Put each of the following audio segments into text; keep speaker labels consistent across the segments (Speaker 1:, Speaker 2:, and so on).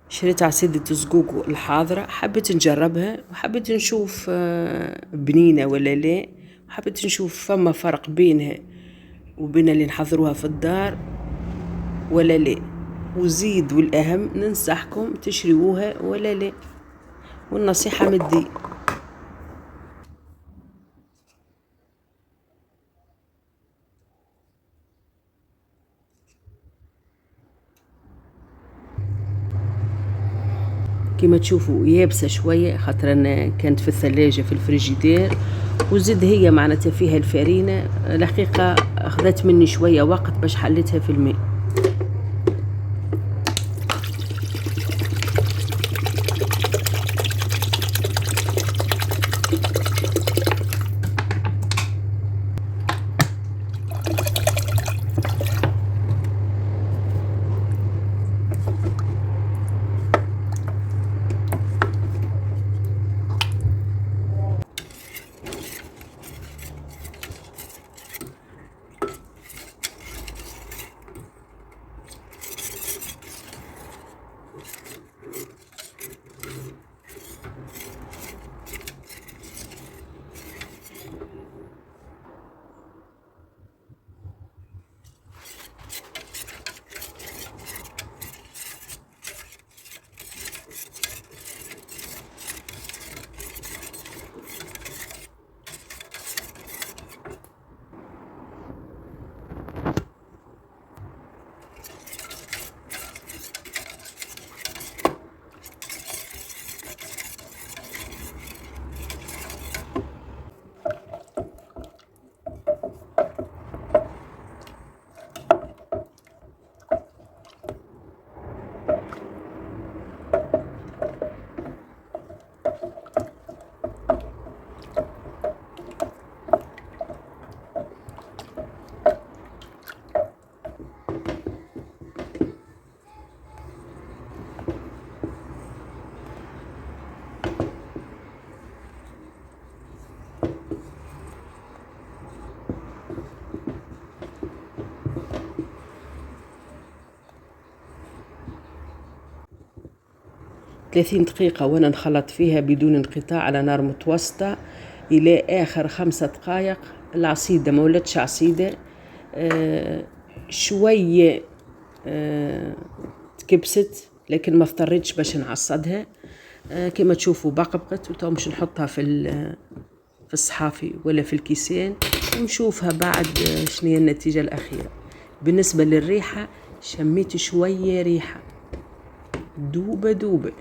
Speaker 1: شريت عصيدة الزقوق الحاضرة، حبيت نجربها وحبيت نشوف بنينة ولا لا، وحبيت نشوف فما فرق بينها وبين اللي نحضروها في الدار ولا لا، وزيد والأهم ننصحكم تشريوها ولا لا، والنصيحة مدي. كما تشوفوا يابسة شوية خاطر أنا كانت في الثلاجة في الفريجيدير، وزيد هي معناتها فيها الفرينة، الحقيقة أخذت مني شوية وقت باش حليتها في الماء. ثلاثين دقيقة وأنا نخلط فيها بدون انقطاع على نار متوسطة إلى آخر 5 دقائق. العصيدة ما ولتش عصيدة، شوية تكبست، لكن ما اضطريتش باش نعصدها. كما تشوفوا بقبقت، وتو مش نحطها في الصحافي ولا في الكيسين، ونشوفها بعد شنو هي النتيجة الأخيرة. بالنسبة للريحة شميت شوية ريحة دوبة دوبة.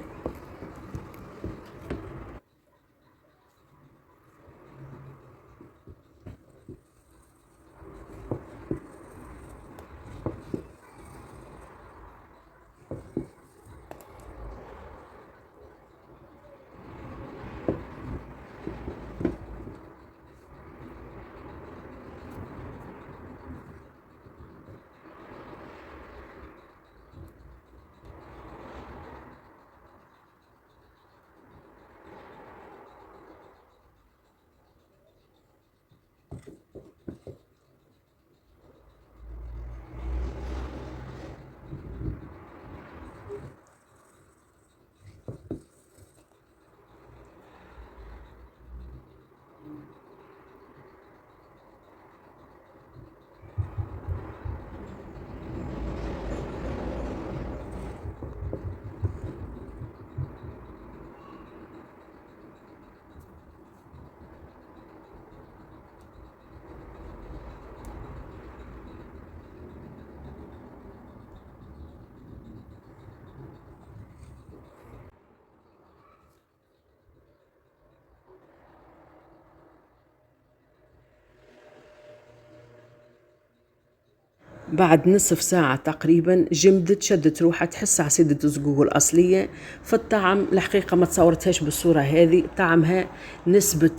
Speaker 1: بعد نصف ساعة تقريبا جمدت، شدت روحها، تحس عصيدة الزقوق الأصلية. في الطعم الحقيقة ما تصورتهاش بالصورة هذه، طعمها نسبة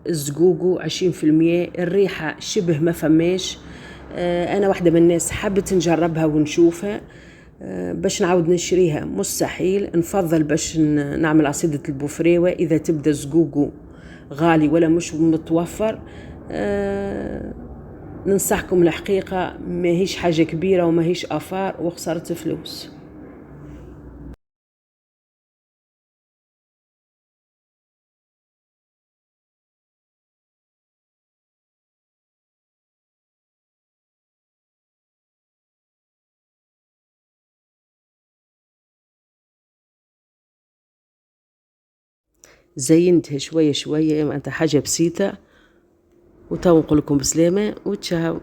Speaker 1: الزقوق 20%، الريحة شبه ما فماش. أنا واحدة من الناس حبت نجربها ونشوفها، باش نعاود نشريها مستحيل. نفضل باش نعمل عصيدة البوفريوة إذا تبدأ زقوق غالي ولا مش متوفر. ننصحكم الحقيقة، ما هيش حاجة كبيرة وما هيش أفار وخسرت فلوس. زينتها شوية شوية، معناتها حاجة بسيطة. وتو نقول لكم بسلامة وتشاو.